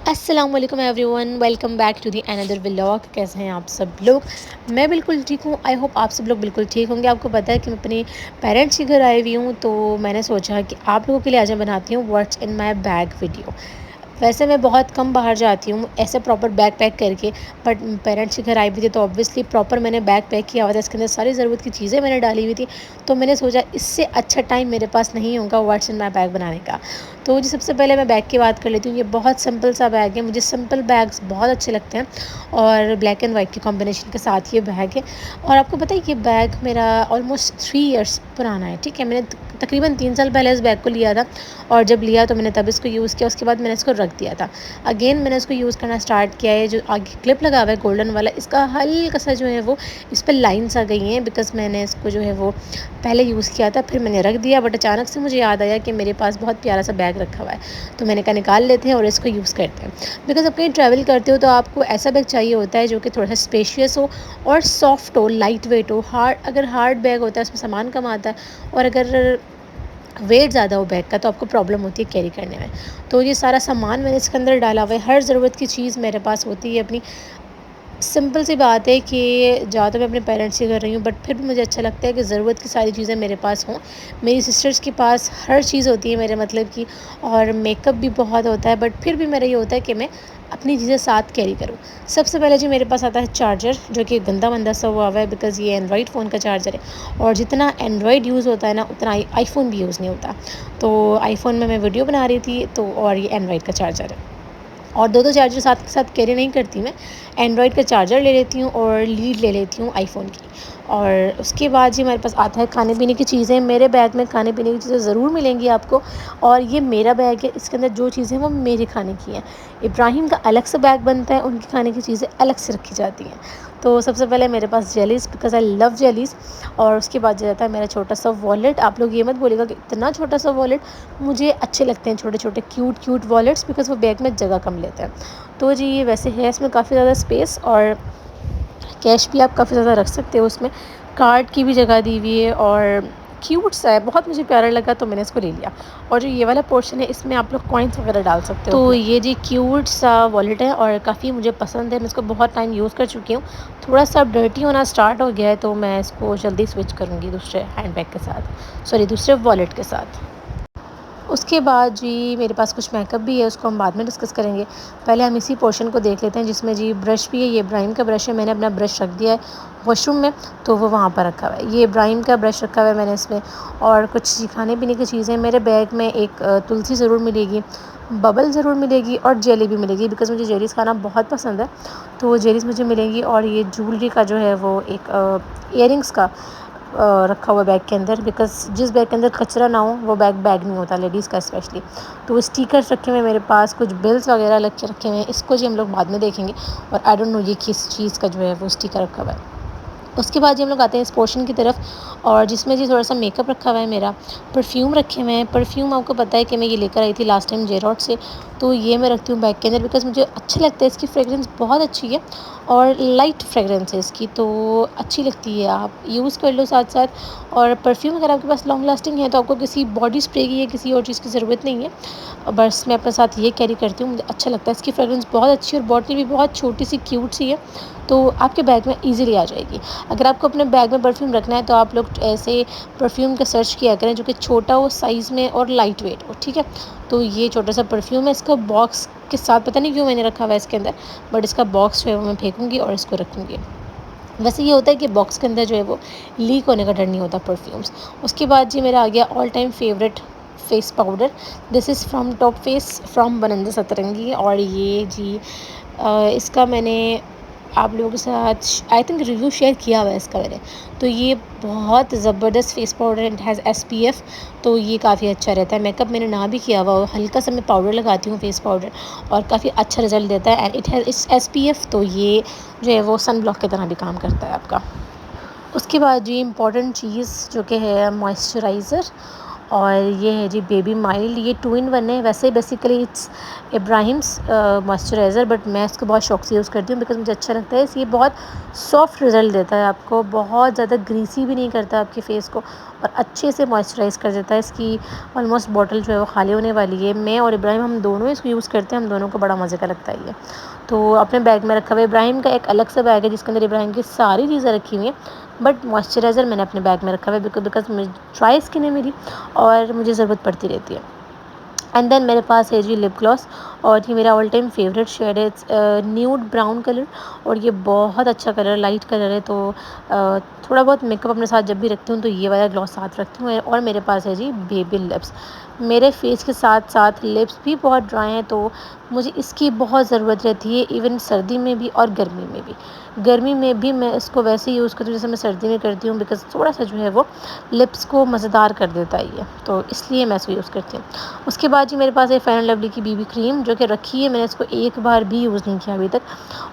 अस्सलाम वालेकुम everyone, welcome back to the another vlog. कैसे हैं आप सब लोग? मैं बिल्कुल ठीक हूँ। आई होप आप सब लोग बिल्कुल ठीक होंगे। आपको पता है कि मैं अपने पेरेंट्स के घर आई हुई हूँ, तो मैंने सोचा कि आप लोगों के लिए आज मैं बनाती हूँ what's in my bag video. वैसे मैं बहुत कम बाहर जाती हूँ ऐसे प्रॉपर बैग पैक करके, बट पेरेंट्स के घर आई हुई थी तो ऑब्वियसली प्रॉपर मैंने बैग पैक किया हुआ था। इसके अंदर सारी ज़रूरत की चीज़ें मैंने डाली हुई थी, तो मैंने सोचा इससे अच्छा टाइम मेरे पास नहीं होगा व्हाट्स इन माई बैग बनाने का। तो जी सबसे पहले मैं बैग की बात कर लेती हूँ। ये बहुत सिंपल सा बैग है, मुझे सिंपल बैग्स बहुत अच्छे लगते हैं और ब्लैक एंड वाइट के कॉम्बिनेशन के साथ ये बैग है। और आपको पता है ये बैग मेरा ऑलमोस्ट 3 इयर्स पुराना है। ठीक है, मैंने तकरीबन 3 साल पहले इस बैग को लिया था, और जब लिया तो मैंने तब इसको यूज़ किया। उसके बाद मैंने इसको रख दिया था। अगेन मैंने इसको यूज़ करना स्टार्ट किया है। जो आगे क्लिप लगा हुआ है गोल्डन वाला, इसका हल्का सा जो है वो इस पर लाइन्स आ गई हैं, बिकॉज मैंने इसको जो है वो पहले यूज़ किया था, फिर मैंने रख दिया। बट अचानक से मुझे याद आया कि मेरे पास बहुत प्यारा सा बैग रखा हुआ है, तो मैंने कहा निकाल लेते हैं और इसको यूज़ करते हैं। बिकॉज आप कहीं ट्रैवल करते हो तो आपको ऐसा बैग चाहिए होता है जो कि थोड़ा सा स्पेशियस हो और सॉफ्ट हो, लाइट वेट हो। अगर हार्ड बैग होता है उसमें सामान कम आता है, और अगर वेट ज़्यादा हो बैग का तो आपको प्रॉब्लम होती है कैरी करने में। तो ये सारा सामान मैंने इसके अंदर डाला हुआ है। हर ज़रूरत की चीज़ मेरे पास होती है अपनी। सिंपल सी बात है कि ज़्यादा तो मैं अपने पेरेंट्स के घर रही हूँ, बट फिर भी मुझे अच्छा लगता है कि ज़रूरत की सारी चीज़ें मेरे पास हों। मेरी सिस्टर्स के पास हर चीज़ होती है मेरे मतलब की, और मेकअप भी बहुत होता है, बट फिर भी मेरा ये होता है कि मैं अपनी चीज़ें साथ कैरी करूँ। सबसे पहले जी मेरे पास आता है चार्जर, जो कि गंदा मंदा सा हुआ है, बिकॉज़ ये एंड्रॉयड फ़ोन का चार्जर है, और जितना एंड्रॉयड यूज़ होता है ना उतना आईफ़ोन भी यूज़ नहीं होता। तो आईफ़ोन में मैं वीडियो बना रही थी, तो और ये एंड्रॉयड का चार्जर है। और दो चार्जर साथ के साथ कैरी नहीं करती मैं। एंड्रॉयड का चार्जर ले लेती हूँ और लीड ले लेती हूँ आईफ़ोन की। और उसके बाद जी हमारे पास आता है खाने पीने की चीज़ें। मेरे बैग में खाने पीने की चीज़ें ज़रूर मिलेंगी आपको, और ये मेरा बैग है, इसके अंदर जो चीज़ें वो मेरे खाने की हैं। इब्राहिम का अलग से बैग बनता है, उनकी खाने की चीज़ें अलग से रखी जाती हैं। तो सबसे पहले मेरे पास jellies, because I love jellies. और उसके बाद जो रहता है मेरा छोटा सा वॉलेट। आप लोग ये मत बोलिएगा कि इतना छोटा सा वॉलेट, मुझे अच्छे लगते हैं छोटे छोटे क्यूट क्यूट वॉलेट्स, बिकॉज़ वो बैग में जगह कम लेते हैं। तो जी ये वैसे है इसमें काफ़ी ज़्यादा स्पेस, और कैश भी आप काफ़ी ज़्यादा रख सकते हो उसमें। कार्ड की भी जगह दी हुई है, और क्यूट सा है, बहुत मुझे प्यारा लगा तो मैंने इसको ले लिया। और जो ये वाला पोर्शन है इसमें आप लोग कॉइन्स वगैरह डाल सकते हो। तो ये जी क्यूट सा वॉलेट है और काफ़ी मुझे पसंद है। मैं इसको बहुत टाइम यूज़ कर चुकी हूँ। थोड़ा सा अब डर्टी होना स्टार्ट हो गया है, तो मैं इसको जल्दी स्विच करूँगी दूसरे हैंडबैग के साथ, सॉरी दूसरे वॉलेट के साथ। उसके बाद जी मेरे पास कुछ मेकअप भी है, उसको हम बाद में डिस्कस करेंगे। पहले हम इसी पोर्शन को देख लेते हैं जिसमें जी ब्रश भी है। ये इब्राहिम का ब्रश है, मैंने अपना ब्रश रख दिया है वॉशरूम में, तो वो वहाँ पर रखा हुआ है। ये इब्राहिम का ब्रश रखा हुआ है मैंने इसमें। और कुछ जी खाने पीने की चीज़ें मेरे बैग में, एक तुलसी ज़रूर मिलेगी, बबल ज़रूर मिलेगी, और जेली भी मिलेगी, बिकॉज़ मुझे जेलीज़ खाना बहुत पसंद है, तो वो जेलीज़ मुझे मिलेंगी। और ये ज्वेलरी का जो है वो एक इयररिंग्स का रखा हुआ बैग के अंदर, बिकॉज़ जिस बैग के अंदर कचरा ना हो वो बैग बैग नहीं होता, लेडीज़ का स्पेशली। तो स्टिकर्स रखे हुए हैं मेरे पास, कुछ बिल्स वगैरह अलग से रखे हुए हैं, इसको जी हम लोग बाद में देखेंगे। और आई डोंट नो ये किस चीज़ का जो है वो स्टिकर रखा हुआ है। उसके बाद जी हम लोग आते हैं इस पोर्शन की तरफ, और जिसमें जी थोड़ा सा मेकअप रखा हुआ है मेरा। परफ्यूम रखे हुए हैं। परफ्यूम आपको पता है कि मैं ये लेकर आई थी लास्ट टाइम जेरॉट से, तो ये मैं रखती हूँ बैग के अंदर, बिकॉज़ मुझे अच्छा लगता है। इसकी फ्रेगरेंस बहुत अच्छी है और लाइट फ्रेगरेंस है इसकी, तो अच्छी लगती है, आप यूज़ कर लो साथ साथ। और परफ्यूम अगर आपके पास लॉन्ग लास्टिंग है तो आपको किसी बॉडी स्प्रे की या किसी और चीज़ की ज़रूरत नहीं है। बस मैं अपने साथ ये कैरी करती हूँ, मुझे अच्छा लगता है। इसकी फ्रेगरेंस बहुत अच्छी है और बॉटल भी बहुत छोटी सी क्यूट सी है, तो आपके बैग में ईज़िली आ जाएगी। अगर आपको अपने बैग में परफ्यूम रखना है तो आप लोग ऐसे परफ्यूम का सर्च किया करें जो कि छोटा हो साइज़ में और लाइट वेट हो, ठीक है। तो ये छोटा सा परफ्यूम है, इसका बॉक्स के साथ पता नहीं क्यों मैंने रखा हुआ है इसके अंदर, बट इसका बॉक्स जो है वो मैं फेंकूँगी और इसको रखूँगी। वैसे ये होता है कि बॉक्स के अंदर जो है वो लीक होने का डर नहीं होता परफ्यूम्स। उसके बाद जी मेरा आ गया all time favourite face powder. This is from top face from बनंदा सतरंगी, और ये जी इसका मैंने आप लोगों के साथ आई थिंक रिव्यू शेयर किया हुआ है इसका मैंने। तो ये बहुत ज़बरदस्त face powder, it has SPF, तो ये काफ़ी अच्छा रहता है। मेकअप मैंने ना भी किया हुआ, हल्का सा मैं पाउडर लगाती हूँ फेस पाउडर, और काफ़ी अच्छा रिजल्ट देता है। And it has its SPF, तो ये जो है वो सन ब्लॉक की तरह भी काम करता है आपका। उसके बाद जी इम्पॉर्टेंट चीज़ जो कि है मॉइस्चराइज़र, और ये है जी बेबी माइल्ड। ये 2 in 1 है। वैसे basically it's Ibrahim's moisturiser, but मैं इसको बहुत शौक से यूज़ करती हूँ बिकॉज़ मुझे अच्छा लगता है। ये बहुत सॉफ्ट रिज़ल्ट देता है आपको, बहुत ज़्यादा ग्रीसी भी नहीं करता आपके फेस को, और अच्छे से मॉइस्चराइज़ कर देता है। इसकी ऑलमोस्ट बॉटल जो है वो खाली होने वाली है। मैं और इब्राहिम हम दोनों इसको यूज़ करते हैं, हम दोनों को बड़ा मज़े का लगता है ये। तो अपने बैग में रखा हुआ है। इब्राहिम का एक अलग सा बैग है जिसके अंदर इब्राहिम की सारी चीज़ें रखी हुई हैं, बट मॉइस्चराइज़र मैंने अपने बैग में रखा हुआ है बिकॉज़ मुझे ड्राई स्किन है मेरी और मुझे ज़रूरत पड़ती रहती है। एंड देन मेरे पास है जी लिप ग्लॉस, और ये मेरा ऑल टाइम फेवरेट शेड है। इट्स न्यूड ब्राउन कलर, और ये बहुत अच्छा कलर, लाइट कलर है। तो थोड़ा बहुत मेकअप अपने साथ जब भी रखती हूँ तो ये वाला ग्लॉस साथ रखती हूँ। और मेरे पास है जी बेबी लिप्स। मेरे फेस के साथ साथ लिप्स भी बहुत ड्राई हैं, तो मुझे इसकी बहुत ज़रूरत रहती है, इवन सर्दी में भी और गर्मी में भी। गर्मी में भी मैं इसको वैसे ही यूज़ करती हूँ जैसे मैं सर्दी में करती हूँ, बिकॉज़ थोड़ा सा जो है वो लिप्स को मज़ेदार कर देता है ये, तो इसलिए मैं इसको यूज़ करती हूँ। उसके बाद जी मेरे पास है फेयर एंड लवली की बीबी क्रीम, जो कि रखी है, मैंने इसको एक बार भी यूज़ नहीं किया अभी तक।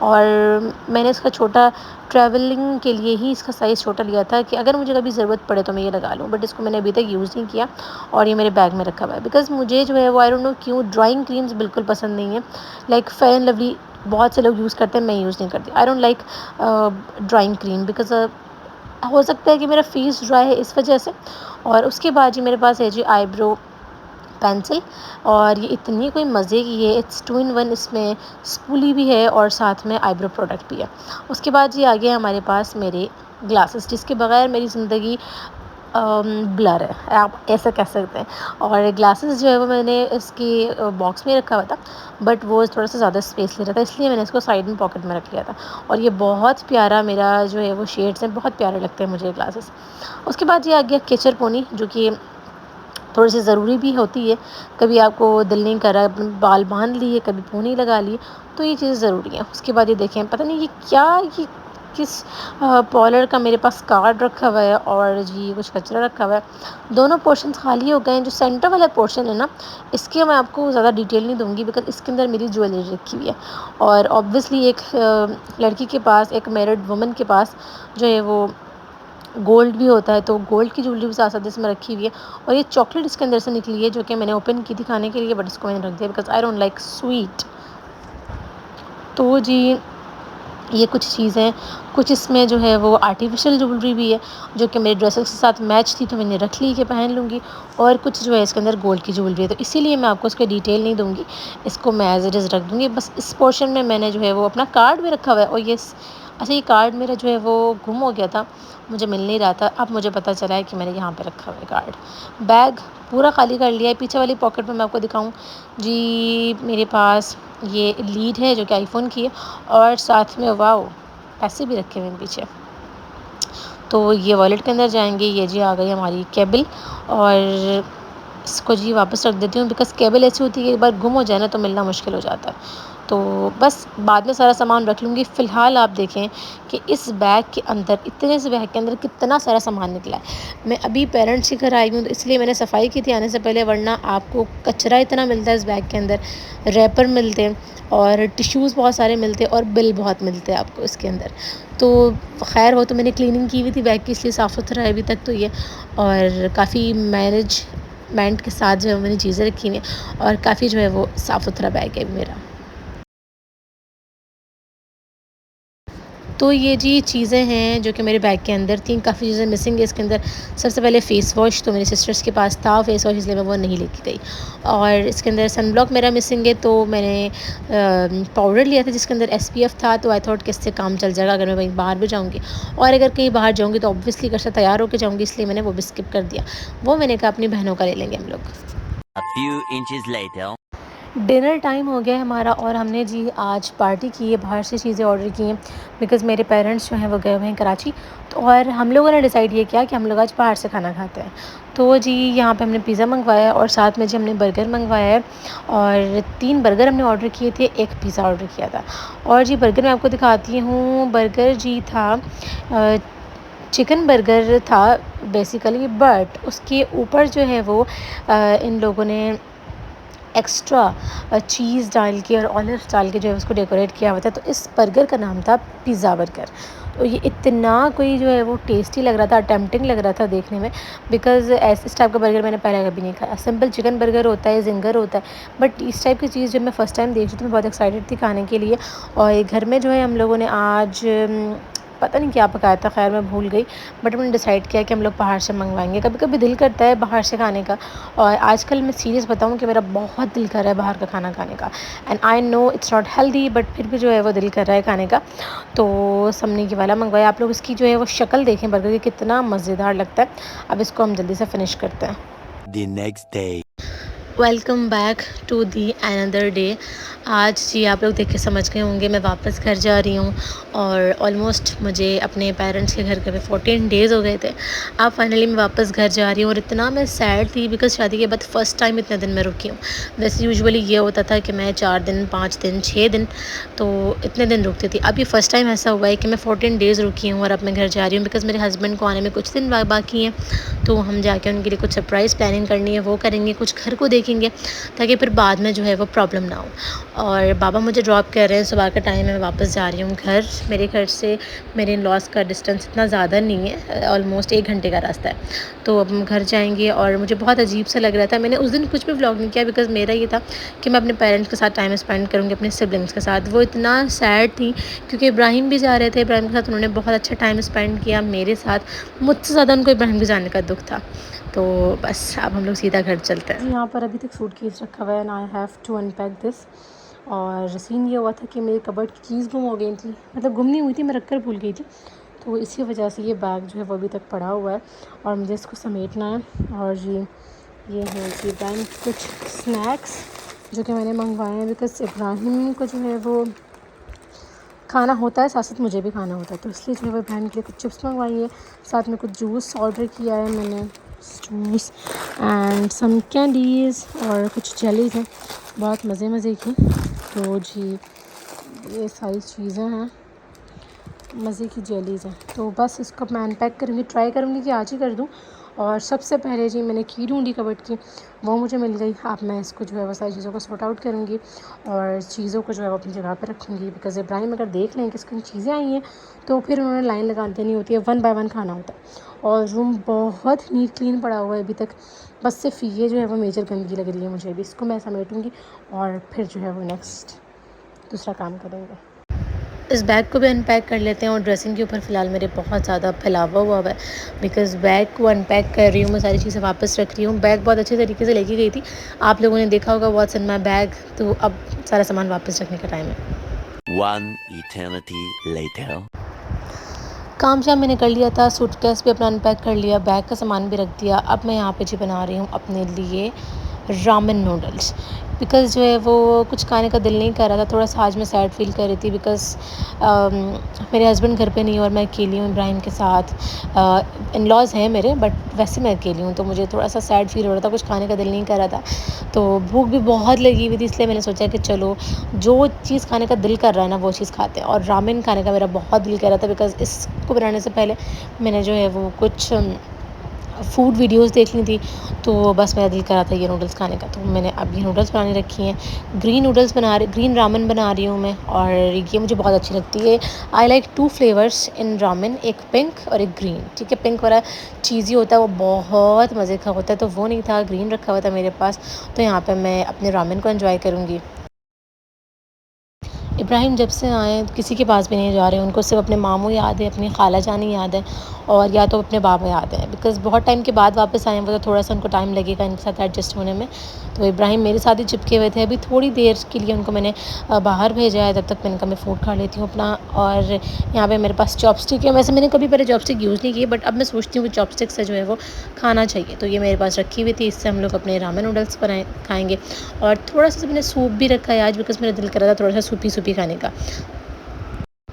और मैंने इसका छोटा ट्रैवलिंग के लिए ही इसका साइज़ छोटा लिया था कि अगर मुझे कभी ज़रूरत पड़े तो मैं ये लगा लूँ, बट इसको मैंने अभी तक यूज़ नहीं किया और ये मेरे बैग में रखा हुआ है। बिकॉज़ मुझे जो है वो आई डोंट नो क्यों ड्राइंग क्रीम्स बिल्कुल पसंद नहीं है। लाइक फेयर एंड लवली बहुत से लोग यूज़ करते हैं, मैं यूज़ नहीं करती। I don't like drawing cream because हो सकता है कि मेरा फेस ड्राई है इस वजह से। और उसके बाद जी मेरे पास है जी आईब्रो पेंसिल, और ये इतनी कोई मज़े की है, इट्स 2 इन 1। इसमें स्पूली भी है और साथ में आईब्रो प्रोडक्ट भी है। उसके बाद जी आ गया हमारे पास मेरे ग्लासेस, जिसके बगैर मेरी ज़िंदगी ब्लर है, आप ऐसा कह सकते हैं। और ग्लासेस जो है वो मैंने इसकी बॉक्स में रखा हुआ था, बट वो थोड़ा सा ज़्यादा स्पेस ले रहा था, इसलिए मैंने इसको साइड में पॉकेट में रख लिया था। और ये बहुत प्यारा मेरा जो है वो शेड्स हैं, बहुत प्यारे लगते हैं मुझे ये ग्लासेस। उसके बाद ये आ गया केचर पोनी, जो कि थोड़ी सी ज़रूरी भी होती है। कभी आपको दिल नहीं कर रहा, अपने बाल बांध लिए, कभी पोनी लगा लिए, तो ये चीज़ें ज़रूरी हैं। उसके बाद ये देखें, पता नहीं ये क्या, ये किस पॉलर का मेरे पास कार्ड रखा हुआ है, और जी कुछ कचरा रखा हुआ है। दोनों पोर्शंस खाली हो गए हैं। जो सेंटर वाला पोर्शन है ना, इसके मैं आपको ज़्यादा डिटेल नहीं दूंगी बिकॉज इसके अंदर मेरी ज्वेलरी रखी हुई है। और ऑब्वियसली एक लड़की के पास, एक मैरिड वुमन के पास जो है वो गोल्ड भी होता है, तो गोल्ड की ज्वेलरी भी साथ साथ इसमें रखी हुई है। और ये चॉकलेट इसके अंदर से निकली है, जो कि मैंने ओपन की थी खाने के लिए, बट इसको मैंने रख दिया because I don't like sweet. तो जी ये कुछ चीज़ें, कुछ इसमें जो है वो आर्टिफिशियल ज्वेलरी भी है, जो कि मेरे ड्रेसेस के साथ मैच थी, तो मैंने रख ली कि पहन लूँगी। और कुछ जो है इसके अंदर गोल्ड की ज्वेलरी है, तो इसीलिए मैं आपको उसकी डिटेल नहीं दूँगी, इसको मैं एज इट इज़ रख दूँगी। बस इस पोर्शन में मैंने जो है वो अपना कार्ड भी रखा हुआ है। और ये अच्छा, ये कार्ड मेरा जो है वो गुम हो गया था, मुझे मिल नहीं रहा था, अब मुझे पता चला है कि मैंने यहाँ पे रखा हुआ है कार्ड। बैग पूरा खाली कर लिया है। पीछे वाली पॉकेट में मैं आपको दिखाऊं जी, मेरे पास ये लीड है जो कि आईफोन की है, और साथ में वाओ पैसे भी रखे हुए हैं पीछे। तो ये वॉलेट के अंदर जाएंगे। ये जी आ गई हमारी केबल, और इसको जी वापस रख देती हूँ बिकॉज़ केबल ऐसी होती है कि एक बार गुम हो जाए ना तो मिलना मुश्किल हो जाता है। तो बस बाद में सारा सामान रख लूँगी। फ़िलहाल आप देखें कि इस बैग के अंदर, इतने से बैग के अंदर कितना सारा सामान निकला है। मैं अभी पेरेंट्स के घर आई हूँ, तो इसलिए मैंने सफाई की थी आने से पहले, वरना आपको कचरा इतना मिलता है इस बैग के अंदर। रैपर मिलते हैं, और टिश्यूज़ बहुत सारे मिलते हैं, और बिल बहुत मिलते हैं आपको इसके अंदर। तो खैर वो तो मैंने क्लीनिंग की हुई थी बैग की, इसलिए साफ़ सुथरा है अभी तक तो ये। और काफ़ी मैनेजमेंट के साथ जो है मैंने चीज़ें रखी हुई हैं, और काफ़ी जो है वो साफ़ सुथरा बैग है मेरा। तो ये जी चीज़ें हैं जो कि मेरे बैग के अंदर थी। काफ़ी चीज़ें मिसिंग है इसके अंदर। सबसे पहले फ़ेस वॉश, तो मेरी सिस्टर्स के पास था फ़ेस वॉश, इसलिए मैं वो नहीं लेके गई। और इसके अंदर सनब्लॉक मेरा मिसिंग है, तो मैंने पाउडर लिया था जिसके अंदर एसपीएफ था, तो आई थॉट कि इससे काम चल जाएगा अगर मैं कहीं बाहर भी जाऊँगी। और अगर कहीं बाहर जाऊँगी तो ऑब्वियसली घर से तैयार होकर जाऊँगी, इसलिए मैंने वो भी स्किप कर दिया। वो मैंने कहा अपनी बहनों का ले लेंगे हम लोग। A few inches later. Dinner time हो गया है हमारा, और हमने जी आज पार्टी की है, बाहर से चीज़ें ऑर्डर की हैं बिकॉज़ मेरे पेरेंट्स जो हैं वो गए हुए हैं कराची। तो और हम लोगों ने डिसाइड ये किया कि हम लोग आज बाहर से खाना खाते हैं। तो जी यहाँ पे हमने पिज़्ज़ा मंगवाया है, और साथ में जी हमने बर्गर मंगवाया है। और 3 बर्गर हमने ऑर्डर किए थे, 1 पिज़्ज़ा ऑर्डर किया था। और जी बर्गर मैं आपको दिखाती हूँ। बर्गर जी था चिकन बर्गर था बेसिकली, बट उसके ऊपर जो है वो इन लोगों ने एक्स्ट्रा चीज़ डाल के और ऑलिव्स डाल के जो है उसको डेकोरेट किया हुआ था। तो इस बर्गर का नाम था पिज़्ज़ा बर्गर। तो ये इतना कोई जो है वो टेस्टी लग रहा था, टेम्पटिंग लग रहा था देखने में, बिकॉज़ इस टाइप का बर्गर मैंने पहले कभी नहीं खाया। सिंपल चिकन बर्गर होता है, जिंगर होता है, बट इस टाइप की चीज़ जब मैं फ़र्स्ट टाइम देखी तो मैं बहुत एक्साइटेड थी खाने के लिए। और घर में जो है हम लोगों ने आज पता नहीं क्या पकाया था, खैर मैं भूल गई, बट मैंने डिसाइड किया कि हम लोग बाहर से मंगवाएंगे। कभी कभी दिल करता है बाहर से खाने का, और आजकल मैं सीरियस बताऊँ कि मेरा बहुत दिल कर रहा है बाहर का खाना खाने का। And I know it's not healthy, but फिर भी जो है वो दिल कर रहा है खाने का। तो समनी की वाला मंगवाया। आप लोग इसकी जो है वो शक्ल देखें बर्गर की, कितना मज़ेदार लगता है। अब इसको हम जल्दी से फिनिश करते हैं। The next day. Welcome back to the another day. आज जी आप लोग देख के समझ गए होंगे मैं वापस घर जा रही हूँ, और ऑलमोस्ट मुझे अपने पेरेंट्स के घर के 14 डेज़ हो गए थे। अब फाइनली मैं वापस घर जा रही हूँ, और इतना मैं सैड थी बिकॉज़ शादी के बाद फ़र्स्ट टाइम इतने दिन मैं रुकी हूँ। वैसे यूजुअली ये होता था कि मैं 4 दिन 5 दिन 6 दिन, तो इतने दिन रुकती थी। अब ये फ़र्स्ट टाइम ऐसा हुआ है कि मैं 14 डेज़ रुकी हूँ और अब मैं घर जा रही हूँ, बिकॉज़ मेरे हस्बैंड को आने में कुछ दिन बाकी हैं। तो हम जाके उनके लिए कुछ सरप्राइज़ प्लानिंग करनी है, वो करेंगे, कुछ घर को देखेंगे, ताकि फिर बाद में जो है वो प्रॉब्लम ना हो। और बाबा मुझे ड्रॉप कर रहे हैं, सुबह का टाइम है, मैं वापस जा रही हूँ घर। मेरे घर से मेरे इन-लॉज़ का डिस्टेंस इतना ज़्यादा नहीं है, ऑलमोस्ट 1 घंटे का रास्ता है। तो अब हम घर जाएंगे, और मुझे बहुत अजीब सा लग रहा था। मैंने उस दिन कुछ भी व्लॉग नहीं किया, बिकॉज़ मेरा ये था कि मैं अपने पेरेंट्स के साथ टाइम स्पेंड करूँगी, अपने सिबलिंग्स के साथ। वो इतना सैड थी क्योंकि इब्राहिम भी जा रहे थे, इब्राहिम के साथ उन्होंने बहुत अच्छा टाइम स्पेंड किया मेरे साथ। मुझसे ज़्यादा उनको इब्राहिम के जाने का दुख था। तो बस अब हम लोग सीधा घर चलते हैं। यहाँ पर अभी तक सूटकेस रखा हुआ है, and I have to unpack this. और सीन ये हुआ था कि मेरी कबर्ड की कीज़ गुम हो गई थी, मतलब गुम नहीं हुई थी, मैं रख कर भूल गई थी। तो इसी वजह से ये बैग जो है वो अभी तक पड़ा हुआ है, और मुझे इसको समेटना है। और ये है जी इब्राहिम कुछ स्नैक्स जो कि मैंने मंगवाए हैं, बिकॉज़ इब्राहिम को जो है वो खाना होता है, साथ साथ मुझे भी खाना होता है, तो इसलिए जो है वो इब्राहिम के लिए कुछ चिप्स मंगवाई है, साथ में कुछ जूस ऑर्डर किया है मैंने, जूस एंड सम कैंडीज़ और कुछ जेलीज़ हैं, बहुत मज़े की। तो जी ये सारी चीज़ें हैं, मज़े की जेलीज़ हैं। तो बस इसको मैं अनपैक करूँगी, ट्राई करूँगी कि आज ही कर दूँ। और सबसे पहले जी मैंने की ढूंढी कबर्ड की, वो मुझे मिल गई। अब मैं इसको जो है वो सारी चीज़ों को सॉर्ट आउट करूँगी, और चीज़ों को जो है वो अपनी जगह पर रखूँगी, बिकॉज़ इब्राहिम अगर देख लें कि इसकी चीज़ें आई हैं तो फिर उन्होंने लाइन लगा देनी होती है, 1 बाय 1 खाना होता है। और रूम बहुत नीट क्लीन पड़ा हुआ है अभी तक, बस सिर्फ ये जो है वो मेजर गंदगी लग रही है मुझे। अभी इसको मैं समेटूँगी, और फिर जो है वो नेक्स्ट दूसरा काम करेंगे। इस बैग को भी अनपैक कर लेते हैं, और ड्रेसिंग के ऊपर फ़िलहाल मेरे बहुत ज़्यादा फैलावा हुआ है, बिकॉज़ बैग को अनपैक कर रही हूँ मैं, सारी चीज़ें वापस रख रही हूँ। बैग बहुत अच्छे तरीके से लेके गई थी, आप लोगों ने देखा होगा व्हाट्स इन माय बैग। तो अब सारा सामान वापस रखने का टाइम है। One eternity later. काम शाम मैंने कर लिया था, सूटकेस भी अपना अनपैक कर लिया, बैग का सामान भी रख दिया। अब मैं यहाँ पे जी बना रही हूँ अपने लिए रामेन नूडल्स, बिकॉज़ जो है वो कुछ खाने का दिल नहीं कर रहा था। थोड़ा सा आज मैं सैड फील कर रही थी, बिकॉज़ मेरे हस्बैंड घर पे नहीं है, और मैं अकेली हूँ इब्राहिम के साथ। इन-लॉज़ हैं मेरे, बट वैसे मैं अकेली हूँ, तो मुझे थोड़ा सा सैड फील हो रहा था, कुछ खाने का दिल नहीं कर रहा था। तो भूख भी बहुत लगी हुई थी, इसलिए मैंने सोचा कि चलो जो चीज़ खाने का दिल कर रहा है ना वो चीज़ खाते हैं। और रामेन खाने का मेरा बहुत दिल कर रहा था, बिकॉज़ इसको बनाने से पहले मैंने जो है वो कुछ फूड वीडियोस देख ली थी, तो बस मेरा दिल कर रहा था ये नूडल्स खाने का। तो मैंने अब ये नूडल्स बनाने रखी हैं, ग्रीन रामेन बना रही हूँ मैं, और ये मुझे बहुत अच्छी लगती है। I like 2 flavours in ramen, एक पिंक और एक ग्रीन। ठीक है, पिंक वाला चीज़ी होता है वो बहुत मज़े का होता है, तो वो नहीं था, ग्रीन रखा हुआ था मेरे पास। तो यहाँ पर मैं अपने रामेन को एंजॉय करूँगी। इब्राहिम जब से आए किसी के पास भी नहीं जा रहे हैं, उनको सिर्फ अपने मामू याद है, अपनी खाला जानी याद है, और या तो अपने बाबा याद है, बिकॉज़ बहुत टाइम के बाद वापस आए हैं वो, तो थोड़ा सा उनको टाइम लगेगा इनके साथ एडजस्ट होने में। तो इब्राहिम मेरे साथ ही चिपके हुए थे। अभी थोड़ी देर के लिए उनको मैंने बाहर भेजा है, तब तक मैंने कहा मैं फ़ूड खा लेती हूँ अपना। और यहाँ पे मेरे पास चॉपस्टिक है, वैसे मैंने कभी पहले चॉपस्टिक यूज़ नहीं की, बट अब मैं सोचती हूँ कि चॉपस्टिक से जो है वो खाना चाहिए। तो ये मेरे पास रखी हुई थी, इससे हम लोग अपने रामेन नूडल्स बनाए खाएँगे। और थोड़ा सा मैंने सूप भी रखा है आज, बिकॉज़ मेरा दिल कर रहा था थोड़ा सा सूपी खाने का।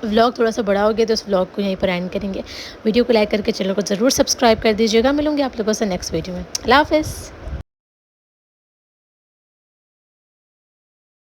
व्लॉग थोड़ा सा बड़ा हो गया, तो इस व्लॉग को यहीं पर एंड करेंगे। वीडियो को लाइक करके चैनल को ज़रूर सब्सक्राइब कर दीजिएगा। मिलूँगी आप लोगों से नेक्स्ट वीडियो में। अल्लाह हाफ़िज़।